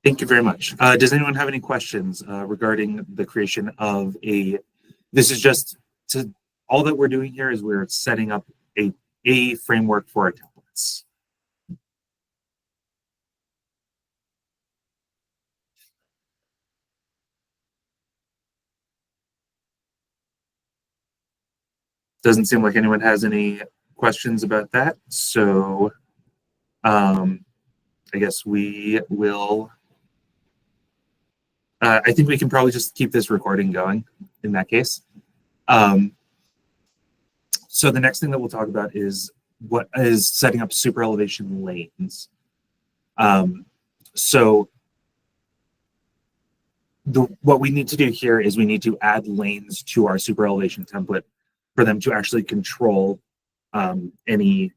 Thank you very much. Does anyone have any questions regarding the creation of this is just all that we're doing here is we're setting up a framework for our templates. Doesn't seem like anyone has any questions about that. So I guess we will, I think we can probably just keep this recording going in that case. So the next thing that we'll talk about is what is setting up superelevation lanes. So what we need to do here is we need to add lanes to our superelevation template for them to actually control any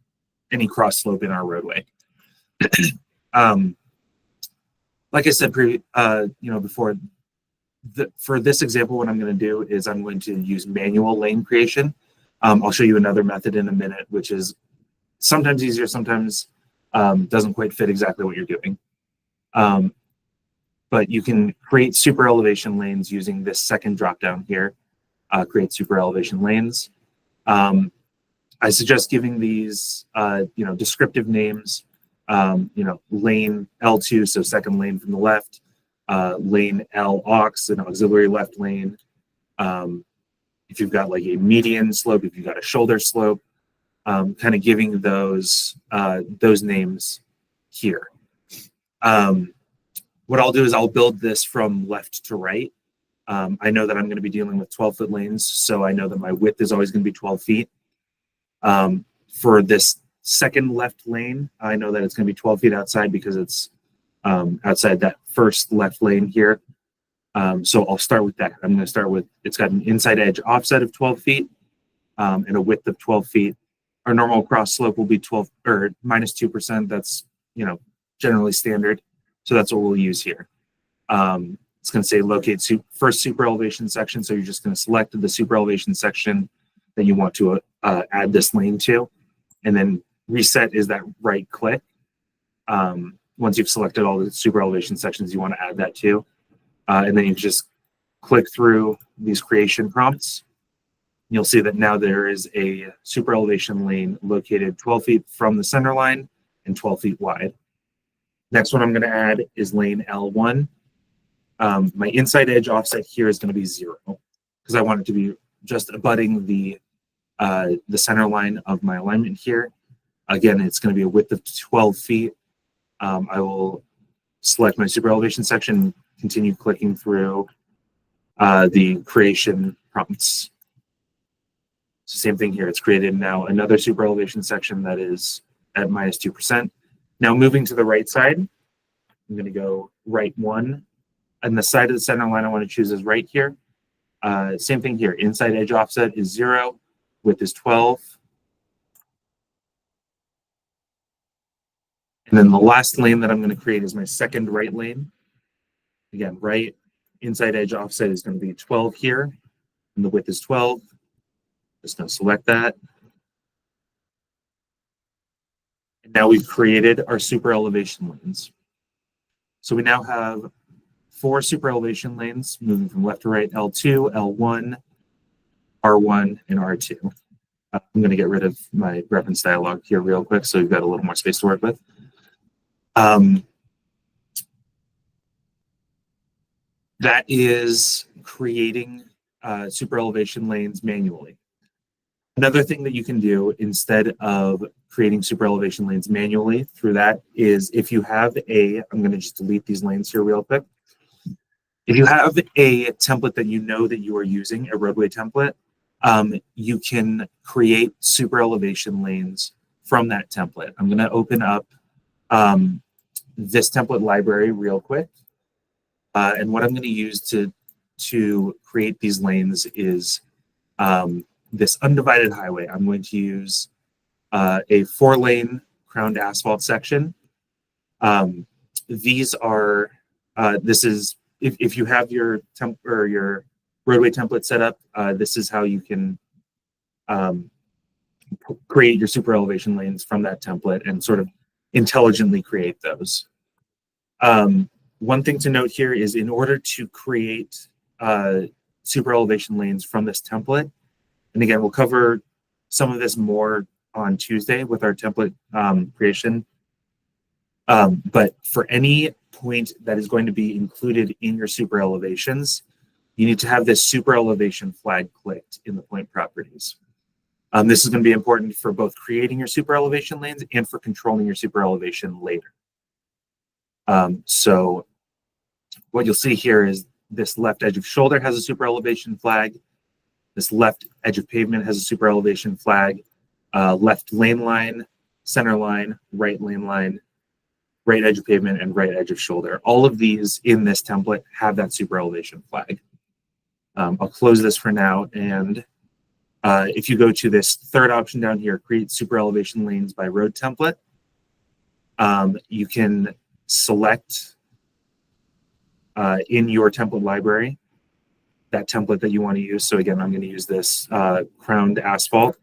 cross slope in our roadway. Like I said, before, for this example, what I'm going to do is I'm going to use manual lane creation. I'll show you another method in a minute, which is sometimes easier, sometimes doesn't quite fit exactly what you're doing. But you can create superelevation lanes using this second dropdown here. Create superelevation lanes. I suggest giving these, descriptive names. Lane L2, so second lane from the left. Lane L aux, an auxiliary left lane. If you've got like a median slope, if you've got a shoulder slope, kind of giving those names here. What I'll do is I'll build this from left to right. I know that I'm going to be dealing with 12-foot lanes, so I know that my width is always going to be 12 feet. For this second left lane, I know that it's going to be 12 feet outside because it's outside that first left lane here. So I'll start with that. I'm going to start with, it's got an inside edge offset of 12 feet and a width of 12 feet. Our normal cross slope will be 12 or minus 2%. That's, generally standard. So that's what we'll use here. It's going to say locate first superelevation section. So you're just going to select the superelevation section that you want to add this lane to. And then reset is that right click. Once you've selected all the superelevation sections you want to add that to. And then you just click through these creation prompts. You'll see that now there is a superelevation lane located 12 feet from the center line and 12 feet wide. Next one I'm going to add is lane L1. My inside edge offset here is going to be 0 because I want it to be just abutting the center line of my alignment here. Again, it's going to be a width of 12 feet. I will select my superelevation section, continue clicking through the creation prompts. So same thing here. It's created now another superelevation section that is at minus 2%. Now moving to the right side, I'm going to go right 1. And the side of the center line I want to choose is right here. Same thing here. Inside edge offset is 0. Width is 12. And then the last lane that I'm going to create is my second right lane. Again, right inside edge offset is going to be 12 here. And the width is 12. Just going to select that. And now we've created our superelevation lanes. So we now have 4 superelevation lanes moving from left to right, L2, L1, R1, and R2. I'm going to get rid of my reference dialog here real quick so we've got a little more space to work with. That is creating superelevation lanes manually. Another thing that you can do instead of creating superelevation lanes manually through that is if you have I'm going to just delete these lanes here real quick. If you have a template that you know that you are using, a roadway template, you can create superelevation lanes from that template. I'm going to open up this template library real quick. And what I'm going to use to create these lanes is this undivided highway. I'm going to use a 4-lane crowned asphalt section. These are, this is, if you have your roadway template set up, this is how you can create your superelevation lanes from that template and sort of intelligently create those. One thing to note here is in order to create super elevation lanes from this template, and again, we'll cover some of this more on Tuesday with our template creation. But for any point that is going to be included in your super elevations, you need to have this super elevation flag clicked in the point properties. This is going to be important for both creating your super elevation lanes and for controlling your super elevation later. So what you'll see here is this left edge of shoulder has a super elevation flag. This left edge of pavement has a super elevation flag. Left lane line, center line, right lane line, right edge of pavement, and right edge of shoulder. All of these in this template have that super elevation flag. I'll close this for now. And if you go to this third option down here, create super elevation lanes by road template, you can select in your template library that template that you want to use. So again, I'm going to use this crowned asphalt.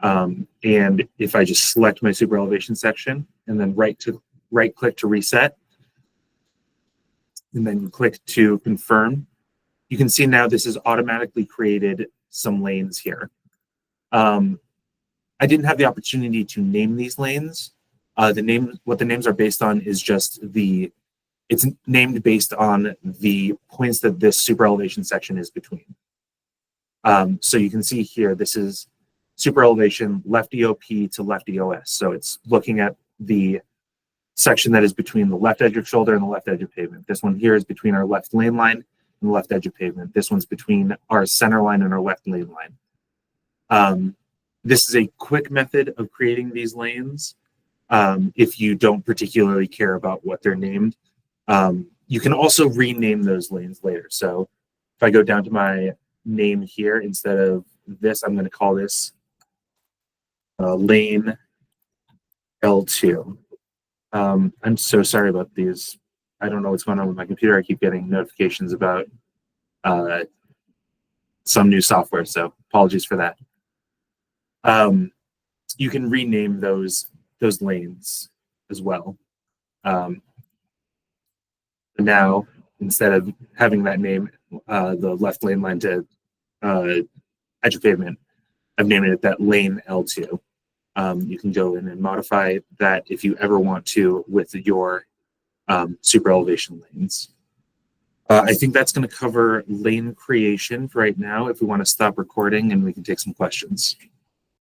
And if I just select my super elevation section and then right click to reset, and then click to confirm, you can see now this has automatically created some lanes here. I didn't have the opportunity to name these lanes. What the names are based on is just it's named based on the points that this super elevation section is between. So you can see here, this is super elevation left EOP to left EOS. So it's looking at the section that is between the left edge of shoulder and the left edge of pavement. This one here is between our left lane line and the left edge of pavement. This one's between our center line and our left lane line. This is a quick method of creating these lanes. If you don't particularly care about what they're named, you can also rename those lanes later. So if I go down to my name here, instead of this, I'm going to call this lane L2. I'm so sorry about these. I don't know what's going on with my computer. I keep getting notifications about some new software, so apologies for that. You can rename those lanes as well. Now, instead of having that name, the left lane line to edge of pavement, I've named it that lane L2. You can go in and modify that if you ever want to with your super elevation lanes. I think that's going to cover lane creation for right now. If we want to stop recording and we can take some questions.